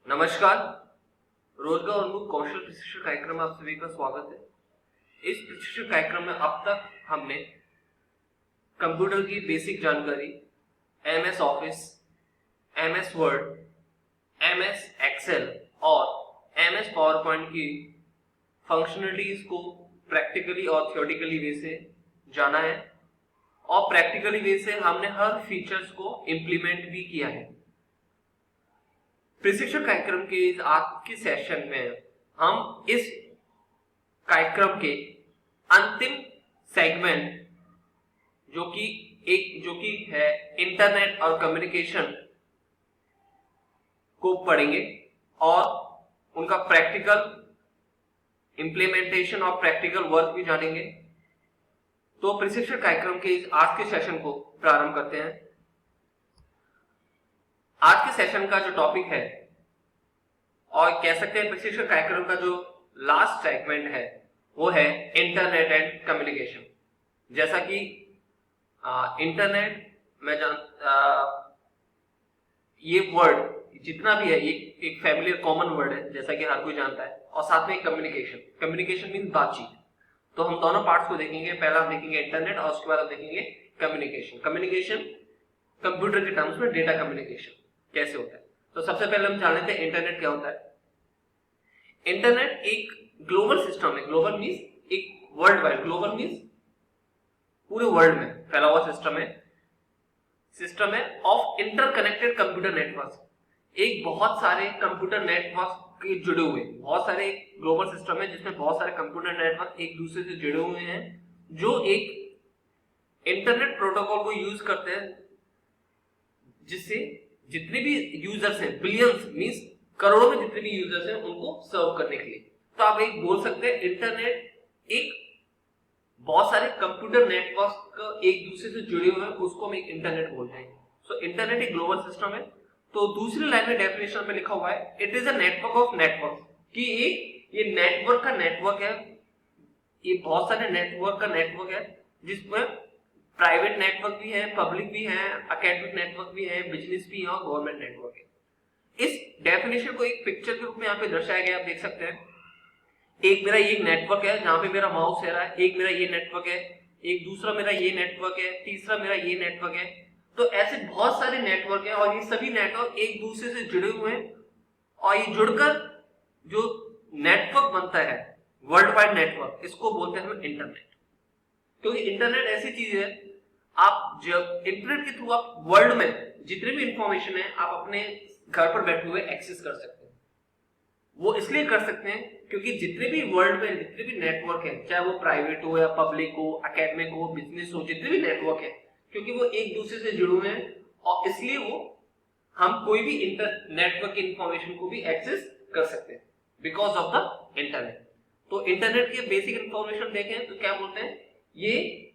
नमस्कार। रोजगार उन्मुख कौशल प्रशिक्षण कार्यक्रम में आप सभी का स्वागत है। इस प्रशिक्षण कार्यक्रम में अब तक हमने कंप्यूटर की बेसिक जानकारी, MS Office, MS Word, MS Excel और एमएस पावर पॉइंट की फंक्शनलिटीज को प्रैक्टिकली और थियोरेटिकली वे से जाना है और प्रैक्टिकली वे से हमने हर फीचर्स को इम्प्लीमेंट भी किया है। प्रशिक्षण कार्यक्रम के इस आज के सेशन में हम इस कार्यक्रम के अंतिम सेगमेंट जो कि है इंटरनेट और कम्युनिकेशन को पढ़ेंगे और उनका प्रैक्टिकल इंप्लीमेंटेशन और प्रैक्टिकल वर्क भी जानेंगे। तो प्रशिक्षण कार्यक्रम के इस आज के सेशन को प्रारंभ करते हैं। आज के सेशन का जो टॉपिक है और कह सकते हैं प्रशिक्षण कार्यक्रम का जो लास्ट सेगमेंट है वो है इंटरनेट एंड कम्युनिकेशन। जैसा कि इंटरनेट में ये वर्ड जितना भी है ये एक फैमिलियर कॉमन वर्ड है जैसा कि हर कोई जानता है, और साथ में कम्युनिकेशन मीन बातचीत। तो हम दोनों पार्ट्स को देखेंगे। पहला हम देखेंगे इंटरनेट और उसके बाद हम देखेंगे कम्युनिकेशन कंप्यूटर के टर्म्स में डेटा कम्युनिकेशन कैसे होता है। तो सबसे पहले हम जान लेते हैं इंटरनेट क्या होता है। इंटरनेट एक ग्लोबल सिस्टम है। ग्लोबल मीन्स एक वर्ल्ड वाइड, ग्लोबल मीन्स पूरे वर्ल्ड में फैला हुआ सिस्टम है ऑफ इंटरकनेक्टेड कंप्यूटर नेटवर्क। एक बहुत सारे कंप्यूटर नेटवर्क के जुड़े हुए बहुत सारे ग्लोबल सिस्टम है जिसमें बहुत सारे कंप्यूटर नेटवर्क एक दूसरे से जुड़े हुए हैं जो एक इंटरनेट प्रोटोकॉल को यूज करते हैं, जिससे जितने भी यूजर्स हैं, बिलियंस मींस करोड़ों में जितने भी यूजर्स हैं उनको सर्व करने के लिए। तो आप एक बोल सकते हैं इंटरनेट एक बहुत सारे कंप्यूटर नेटवर्क एक दूसरे से जुड़े हुए हैं, उसको हम एक इंटरनेट बोलते हैं। सो इंटरनेट एक ग्लोबल सिस्टम है। तो दूसरी लाइन में डेफिनेशन में लिखा हुआ है it is a network of network, कि ये नेटवर्क का नेटवर्क है। ये बहुत सारे नेटवर्क का नेटवर्क है जिसमें प्राइवेट नेटवर्क भी है, पब्लिक भी है, एकेडमिक नेटवर्क भी है, बिजनेस भी है और गवर्नमेंट नेटवर्क है। इस डेफिनेशन को एक पिक्चर के रूप में यहाँ पे दर्शाया गया, आप देख सकते हैं। एक मेरा ये नेटवर्क है जहां पे मेरा माउस है रहा है, एक मेरा ये नेटवर्क है, एक दूसरा मेरा ये नेटवर्क है, तीसरा मेरा ये नेटवर्क है। तो ऐसे बहुत सारे नेटवर्क है और ये सभी नेटवर्क एक दूसरे से जुड़े हुए हैं और ये जुड़कर जो नेटवर्क बनता है वर्ल्ड वाइड नेटवर्क, इसको बोलते हैं हम इंटरनेट। क्योंकि इंटरनेट ऐसी चीज है, आप जब इंटरनेट के थ्रू आप वर्ल्ड में जितने भी इंफॉर्मेशन है आप अपने घर पर बैठे हुए एक्सेस कर सकते हैं। वो इसलिए कर सकते हैं क्योंकि जितने भी वर्ल्ड में जितने भी नेटवर्क है, चाहे वो प्राइवेट हो या पब्लिक हो, एकेडमिक हो, बिजनेस हो, जितने भी नेटवर्क है, क्योंकि वो एक दूसरे से जुड़े हुए हैं और इसलिए वो हम कोई भी नेटवर्क की इंफॉर्मेशन को भी एक्सेस कर सकते हैं बिकॉज ऑफ द इंटरनेट। तो इंटरनेट के बेसिक इंफॉर्मेशन देखें तो क्या बोलते हैं, ये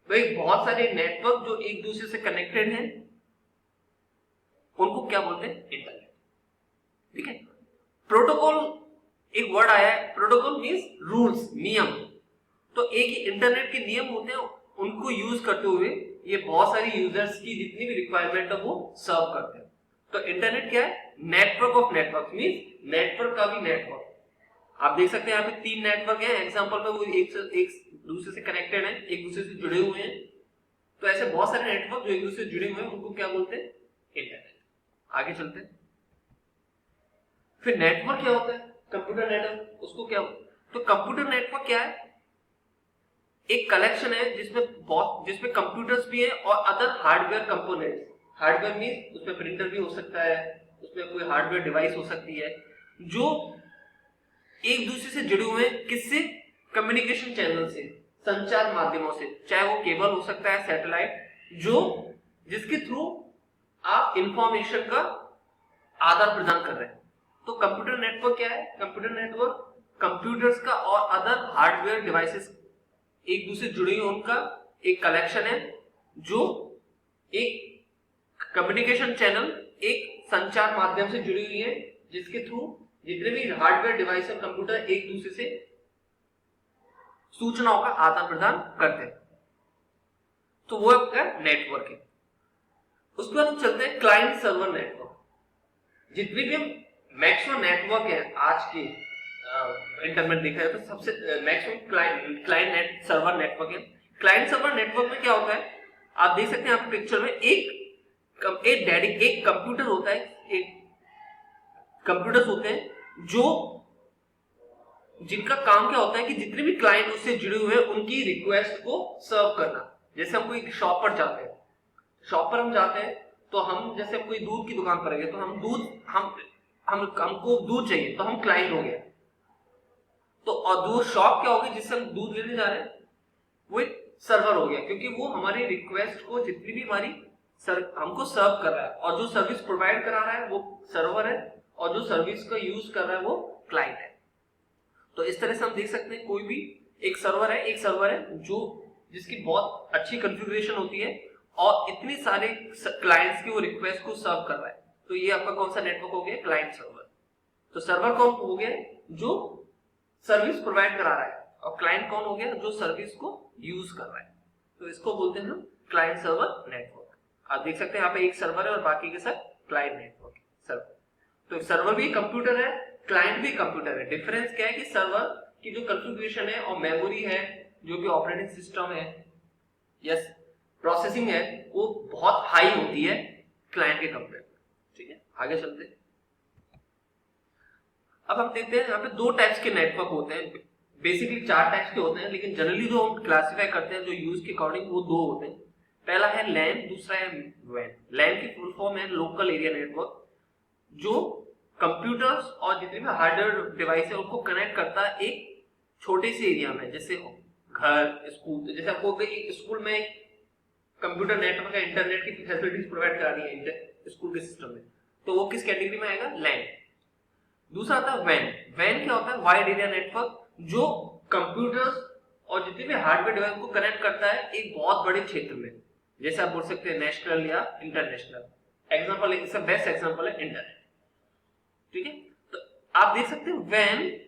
बहुत सारे नेटवर्क जो एक दूसरे से कनेक्टेड हैं उनको क्या बोलते हैं, इंटरनेट। ठीक है। प्रोटोकॉल एक वर्ड आया है, प्रोटोकॉल मींस रूल्स, नियम। तो एक इंटरनेट के नियम होते हैं, उनको यूज करते हुए ये बहुत सारी यूजर्स की जितनी भी रिक्वायरमेंट है वो सर्व करते हैं। तो इंटरनेट क्या है, network of network means network का भी नेटवर्क। आप देख सकते हैं यहाँ पे 3 नेटवर्क हैं, एग्जांपल में वो एक दूसरे से कनेक्टेड हैं, एक दूसरे से जुड़े हुए हैं। तो ऐसे बहुत सारे नेटवर्क जो एक दूसरे से जुड़े हुए हैं उनको क्या बोलते हैं, इंटरनेट। आगे चलते हैं। फिर नेटवर्क क्या होता है, कंप्यूटर नेटवर्क, उसको क्या, तो कंप्यूटर नेटवर्क क्या है, एक कलेक्शन है जिसमें कंप्यूटर्स भी है और other hardware components. Hardware means उसमें प्रिंटर भी हो सकता है, उसमें कोई हार्डवेयर डिवाइस हो सकती है जो एक दूसरे से जुड़े हुए हैं, किससे, कम्युनिकेशन चैनल से, संचार माध्यमों से, चाहे वो केबल हो सकता है, सैटेलाइट, जिसके थ्रू आप इंफॉर्मेशन का आदान प्रदान कर रहे हैं। तो कंप्यूटर नेटवर्क क्या है, कंप्यूटर नेटवर्क कंप्यूटर्स का और अदर हार्डवेयर डिवाइसेस एक दूसरे जुड़े हुए उनका एक कलेक्शन है जो एक कम्युनिकेशन चैनल, एक संचार माध्यम से जुड़ी हुई है जिसके थ्रू जितने भी हार्डवेयर डिवाइस और कंप्यूटर एक दूसरे से सूचनाओं का आदान प्रदान करते हैं। तो वो आपका नेटवर्क है। उसके बाद हम चलते हैं क्लाइंट सर्वर नेटवर्क। जितने भी हम मैक्सिमम नेटवर्क है आज के इंटरनेट देखा जाए तो सबसे maximum client net server network है। क्लाइंट सर्वर नेटवर्क में क्या होता है, आप देख सकते हैं आप पिक्चर में एक कंप्यूटर होता है, एक कंप्यूटर्स होते हैं जो जिनका काम क्या होता है कि जितने भी क्लाइंट उससे जुड़े हुए हैं उनकी रिक्वेस्ट को सर्व करना। जैसे हम कोई शॉप पर जाते हैं, शॉप पर हम जाते हैं तो हम जैसे कोई दूध की दुकान पर गए तो हमको दूध चाहिए तो हम क्लाइंट हो गए। तो और जो शॉप क्या होगी जिससे हम दूध लेने जा रहे हैं वो एक सर्वर हो गया, क्योंकि वो हमारी रिक्वेस्ट को जितनी भी हमारी हमको सर्व कर रहा है, और जो सर्विस प्रोवाइड करा रहा है वो सर्वर है और जो सर्विस का यूज कर रहा है वो क्लाइंट है। तो इस तरह से हम देख सकते हैं कोई भी एक सर्वर है जो जिसकी बहुत अच्छी कॉन्फ़िगरेशन होती है और इतनी सारे क्लाइंट्स की वो रिक्वेस्ट को सर्व कर रहा है। तो ये आपका कौन सा नेटवर्क हो गया, क्लाइंट सर्वर। तो सर्वर कौन हो गया, जो सर्विस प्रोवाइड करा रहा है, और क्लाइंट कौन हो गया, जो सर्विस को यूज कर रहा है। तो इसको बोलते हैं हम क्लाइंट सर्वर नेटवर्क। आप देख सकते हैं यहाँ पे एक सर्वर है और बाकी के सब क्लाइंट नेटवर्क सर्वर। तो सर्वर भी कंप्यूटर है, क्लाइंट भी कंप्यूटर है। डिफरेंस क्या है कि सर्वर की जो कॉन्फ़िगरेशन है और मेमोरी है, जो भी ऑपरेटिंग सिस्टम है या प्रोसेसिंग है, वो बहुत हाई होती है क्लाइंट के कंपेयर में। ठीक है, आगे चलते हैं। अब हम देखते हैं यहाँ पे दो टाइप्स के नेटवर्क होते हैं, बेसिकली 4 टाइप्स के होते हैं, लेकिन जनरली जो हम क्लासिफाई करते हैं जो यूज के अकॉर्डिंग वो 2 होते हैं। पहला है लैन, दूसरा है वैन। लैन की फुल फॉर्म है लोकल एरिया नेटवर्क, जो कंप्यूटर्स और जितने भी हार्डवेयर डिवाइस है उनको कनेक्ट करता है एक छोटे से एरिया में, जैसे घर, स्कूल। जैसे आपको स्कूल में कंप्यूटर नेटवर्क या इंटरनेट की फैसिलिटीज प्रोवाइड करा रही है स्कूल के सिस्टम में, तो वो किस कैटेगरी में आएगा, लैन। दूसरा आता है वैन। वैन क्या होता है, वाइड एरिया नेटवर्क, जो कंप्यूटर्स और जितने भी हार्डवेयर डिवाइस को कनेक्ट करता है एक बहुत बड़े क्षेत्र में। जैसे आप बोल सकते हैं नेशनल या इंटरनेशनल। एग्जांपल, इसका बेस्ट एग्जांपल है इंटरनेट। ठीक है, तो आप देख सकते हैं वैन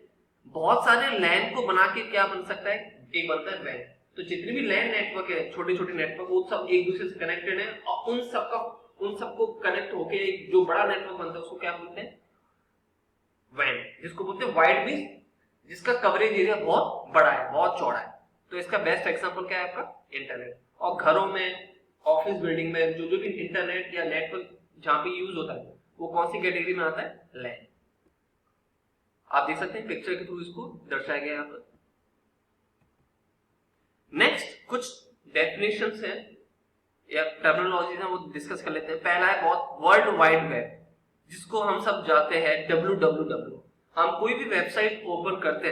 बहुत सारे लैन को बना के क्या बन सकता है, एक बनता है वैन। तो जितने भी लैन नेटवर्क है, छोटे छोटे नेटवर्क, वो सब एक दूसरे से कनेक्टेड है और उन सबको कनेक्ट होके एक जो बड़ा नेटवर्क बनता है उसको क्या बोलते हैं, वैन, जिसको बोलते हैं वाइड मींस जिसका कवरेज एरिया बहुत बड़ा है, बहुत चौड़ा है। तो इसका बेस्ट एग्जांपल क्या है आपका, इंटरनेट। और घरों में, ऑफिस बिल्डिंग में जो भी इंटरनेट या नेटवर्क जहां पे यूज होता है वो कौन सी कैटेगरी में आता है, लैन। आप देख सकते हैं पिक्चर के थ्रू इसको दर्शाया गया यहाँ पर। नेक्स्ट कुछ डेफिनेशंस हैं या टर्मिनोलॉजीज हैं, वो डिस्कस कर लेते हैं। पहला है बहुत वर्ल्ड वाइड वेब, जिसको हम सब जानते हैं www। हम कोई भी वेबसाइट ओपन करते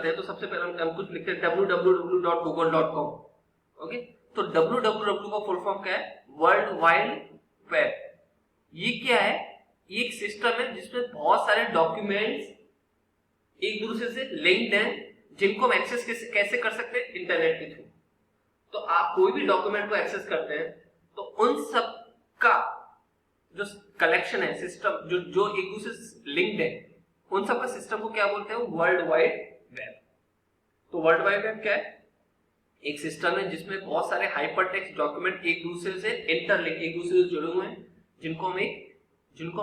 हैं, तो सबसे पहले हम कुछ लिखते हैं www.google.com। ओके, तो www का फुल फॉर्म क्या है, वर्ल्ड वाइड वेब। ये क्या है, ये एक सिस्टम है जिसमें बहुत सारे डॉक्यूमेंट्स एक दूसरे से लिंक्ड हैं, जिनको हम एक्सेस कैसे कर सकते हैं, इंटरनेट के थ्रू। तो आप कोई भी डॉक्यूमेंट को एक्सेस करते हैं तो उन सब का जो कलेक्शन है, सिस्टम जो एक दूसरे से लिंक्ड है, उन सब का सिस्टम को क्या बोलते हैं, वर्ल्ड वाइड वेब। तो वर्ल्ड वाइड वेब क्या है, एक सिस्टम है जिसमें बहुत सारे हाइपरटेक्स्ट डॉक्यूमेंट एक दूसरे से इंटरलिंक, एक दूसरे से जुड़े हुए हैं, जिनको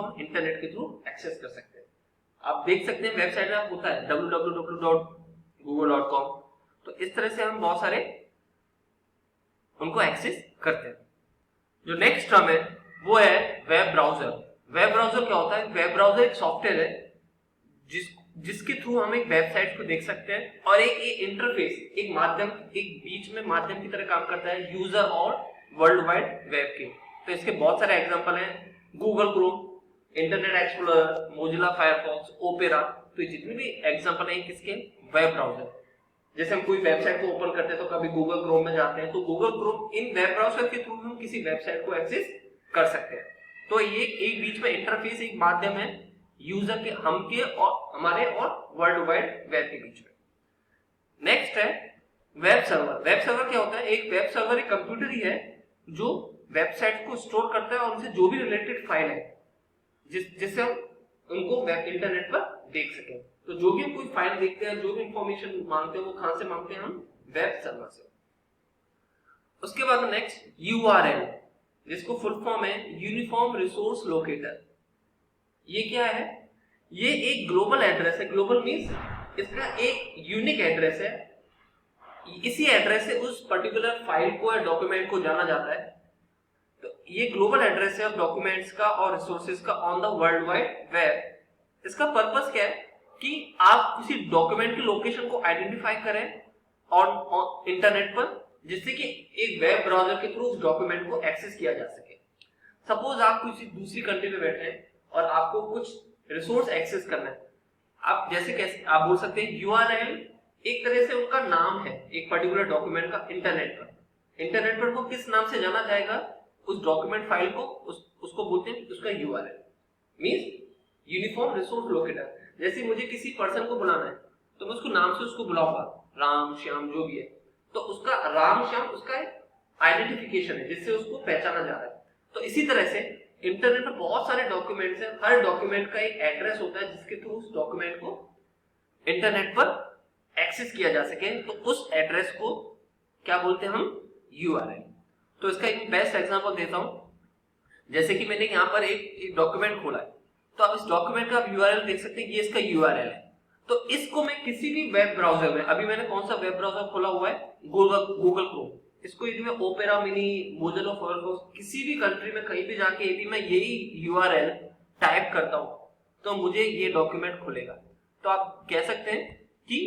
हम इंटरनेट के थ्रू एक्सेस कर सकते हैं। आप देख सकते हैं वेबसाइट में होता है www.google.com। तो इस तरह से हम बहुत सारे उनको एक्सेस करते हैं। जो नेक्स्ट टर्म है वो है वेब ब्राउजर। वेब ब्राउजर क्या होता है, वेब ब्राउजर एक सॉफ्टवेयर है जिसके थ्रू हम एक वेबसाइट को देख सकते हैं, और एक इंटरफेस, एक बीच में माध्यम की तरह काम करता है यूजर और वर्ल्ड वाइड वेब के। तो इसके बहुत सारे एग्जांपल हैं, Google Chrome, internet explorer, Mozilla Firefox, opera. तो जितने भी एग्जांपल हैं किसके, वेब ब्राउजर। जैसे हम कोई वेबसाइट को ओपन करते हैं तो कभी गूगल क्रोम में जाते हैं, तो गूगल क्रोम इन वेब ब्राउजर के थ्रू हम किसी वेबसाइट को एक्सेस कर सकते हैं। तो ये एक बीच में इंटरफेस, एक माध्यम है यूजर के, हम के और हमारे और वर्ल्ड वाइड वेब के बीच में। नेक्स्ट है वेब सर्वर। वेब सर्वर क्या होता है, एक वेब सर्वर एक कंप्यूटर ही है जो वेबसाइट को स्टोर करता है और उनसे जो भी रिलेटेड फाइल है जिससे हम उनको वेब इंटरनेट पर देख सकें। तो जो भी हम कोई फाइल देखते हैं, जो भी इंफॉर्मेशन मांगते हैं, वो कहां से मांगते हैं, हम वेब सर्वर से। उसके बाद नेक्स्ट URL, जिसको फुल फॉर्म है यूनिफॉर्म रिसोर्स लोकेटर। ये क्या है, ये एक ग्लोबल एड्रेस है। ग्लोबल मीन्स इसका एक यूनिक एड्रेस है, इसी एड्रेस से उस पर्टिकुलर फाइल को या डॉक्यूमेंट को जाना जाता है। तो ये ग्लोबल एड्रेस है डॉक्यूमेंट्स का और रिसोर्सेज का on the world wide web. इसका पर्पस क्या है कि आप किसी डॉक्यूमेंट की लोकेशन को आइडेंटिफाई करें ऑन इंटरनेट पर, जिससे कि एक वेब ब्राउजर के थ्रू उस डॉक्यूमेंट को एक्सेस किया जा सके। सपोज आप किसी दूसरी कंट्री में बैठे हैं और आपको कुछ रिसोर्स एक्सेस करना है, आप जैसे कैसे आप बोल सकते हैं यूआरएल एक तरह से उनका नाम है एक पर्टिकुलर डॉक्यूमेंट का इंटरनेट पर वो किस नाम से जाना जाएगा, उस डॉक्यूमेंट फाइल को उसको बोलते हैं उसका URL means uniform resource locator. जैसे मुझे किसी पर्सन को बुलाना है तो मैं उसको नाम से उसको बुलाऊंगा, राम श्याम जो भी है, तो उसका राम श्याम उसका आइडेंटिफिकेशन है जिससे उसको पहचाना जा रहा है। तो इसी तरह से इंटरनेट पर बहुत सारे डॉक्यूमेंट्स हैं, हर डॉक्यूमेंट का एक एड्रेस होता है जिसके थ्रू उस डॉक्यूमेंट को इंटरनेट पर एक्सेस किया जा सके। तो उस एड्रेस को क्या बोलते हैं हम, यूआरएल। तो इसका एक बेस्ट एग्जांपल देता हूं, जैसे कि मैंने यहाँ पर एक डॉक्यूमेंट खोला है, तो आप इस डॉक्यूमेंट का आप यूआरएल देख सकते हैं, ये इसका यूआरएल है। तो इसको मैं किसी भी वेब ब्राउजर में, अभी मैंने कौन सा वेब ब्राउजर खोला हुआ है, गूगल क्रोम, इसको यदि मैं ओपेरा मिनी, मोज़िला फायरफॉक्स, किसी भी कंट्री में कहीं भी जाके यदि मैं यही यूआरएल टाइप करता हूं तो मुझे ये डॉक्यूमेंट खुलेगा। तो आप कह सकते हैं कि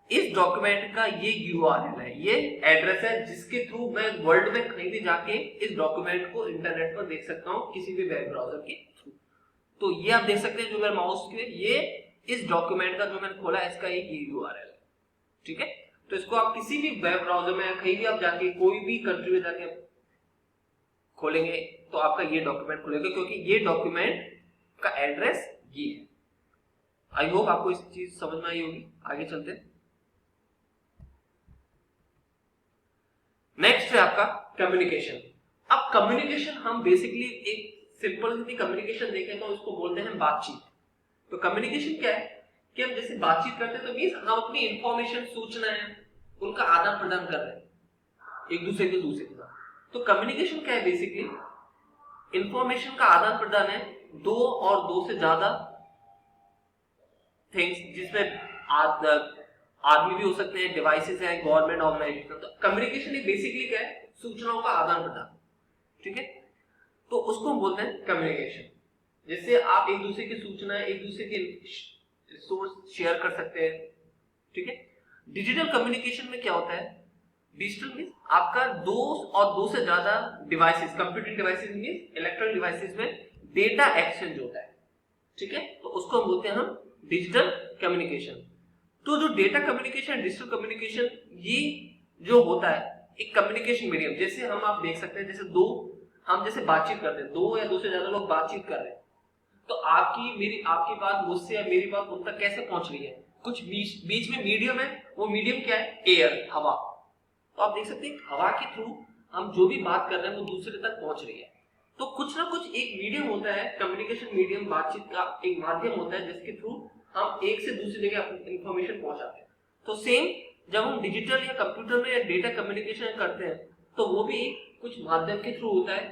इस डॉक्यूमेंट का ये यूआरएल है, ये एड्रेस है जिसके थ्रू मैं वर्ल्ड में कहीं भी जाके इस डॉक्यूमेंट को इंटरनेट पर देख सकता हूं किसी भी वेब ब्राउजर के थ्रू। तो ये आप देख सकते हैं जो मेरे माउस के, ये इस डॉक्यूमेंट का जो मैंने खोला है इसका एक यूआरएल है, ठीक है। तो इसको आप किसी भी वेब ब्राउजर में कहीं भी आप जाके कोई भी कंट्री में जाके खोलेंगे तो आपका ये डॉक्यूमेंट खुलेगा, क्योंकि ये डॉक्यूमेंट का एड्रेस ये है। आई होप आपको इस चीज समझ में आई होगी। आगे चलते हैं। नेक्स्ट है आपका कम्युनिकेशन। अब कम्युनिकेशन हम बेसिकली एक सिंपल सी कम्युनिकेशन देखें तो इसको बोलते हैं बातचीत। तो कम्युनिकेशन क्या है कि हम जैसे बातचीत करते हैं तो मींस हम अपनी इंफॉर्मेशन, सूचनाएं, उनका आदान प्रदान कर रहे हैं एक दूसरे के साथ। तो कम्युनिकेशन क्या है, बेसिकली इंफॉर्मेशन का आदान प्रदान है दो और दो से ज्यादा थिंग्स, जिसमें आदमी भी हो सकते हैं, डिवाइसेस है, गवर्नमेंट ऑर्गेनाइजेशन। तो कम्युनिकेशन बेसिकली क्या है, सूचनाओं का आदान प्रदान, ठीक है। तो उसको हम बोलते हैं कम्युनिकेशन, जिससे आप एक दूसरे की सूचनाएं, एक दूसरे के रिसोर्स शेयर कर सकते हैं, ठीक है। डिजिटल कम्युनिकेशन में क्या होता है, डिजिटल मींस आपका दो और दो से ज्यादा devices, computing devices means electronic devices में डेटा एक्सचेंज होता है, ठीक है। तो उसको हम बोलते हैं हम डिजिटल कम्युनिकेशन। तो जो डेटा कम्युनिकेशन, डिजिटल कम्युनिकेशन, ये जो होता है एक कम्युनिकेशन मीडियम, जैसे हम आप देख सकते हैं जैसे हम जैसे बातचीत करते हैं, दो या दो से ज्यादा लोग बातचीत कर रहे हैं, तो आपकी बात मुझसे या मेरी बात उन तक कैसे पहुंच रही है, कुछ बीच में मीडियम है, वो मीडियम क्या है, एयर, हवा। तो आप देख सकते हैं हवा के थ्रू हम जो भी बात कर रहे हैं वो दूसरे तक पहुंच रही है। तो कुछ ना कुछ एक मीडियम होता है, कम्युनिकेशन मीडियम, बातचीत का एक माध्यम होता है जिसके थ्रू हम एक से दूसरी जगह अपनी इंफॉर्मेशन पहुंचाते हैं। तो सेम जब हम डिजिटल या कंप्यूटर में या डेटा कम्युनिकेशन करते हैं तो वो भी कुछ माध्यम के थ्रू होता है।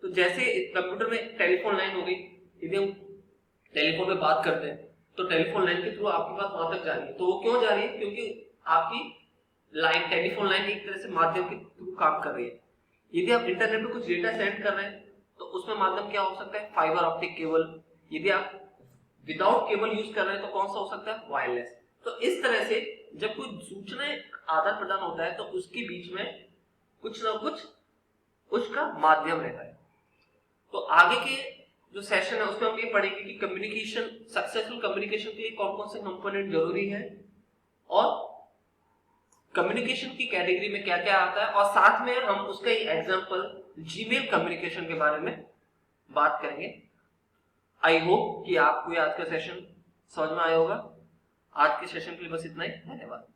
तो जैसे कंप्यूटर में टेलीफोन लाइन हो गई, यदि हम टेलीफोन पे बात करते हैं तो टेलीफोन लाइन के थ्रू आपकी बात वहां तक जा रही है। तो वो क्यों जा रही है, क्योंकि आपकी लाइन, टेलीफोन लाइन एक तरह से माध्यम के थ्रू काम कर रही है। यदि आप इंटरनेट पे कुछ डेटा सेंड कर रहे हैं तो उसमें माध्यम क्या हो सकता है, फाइबर ऑप्टिक केबल। यदि आप विदाउट केबल यूज कर रहे हैं तो कौन सा हो सकता है, वायरलेस। तो इस तरह से जब कोई सूचनाएं आदान प्रदान होता है तो उसके बीच में कुछ ना कुछ उसका माध्यम रहता है। तो आगे के जो सेशन है उसमें हम ये पढ़ेंगे कि कम्युनिकेशन, सक्सेसफुल कम्युनिकेशन के लिए कौन कौन से कंपोनेंट जरूरी है और कम्युनिकेशन की कैटेगरी में क्या क्या आता है, और साथ में हम उसका एक एग्जांपल जीमेल कम्युनिकेशन के बारे में बात करेंगे। आई होप कि आपको आज का सेशन समझ में आया होगा। आज के सेशन के लिए बस इतना ही, धन्यवाद।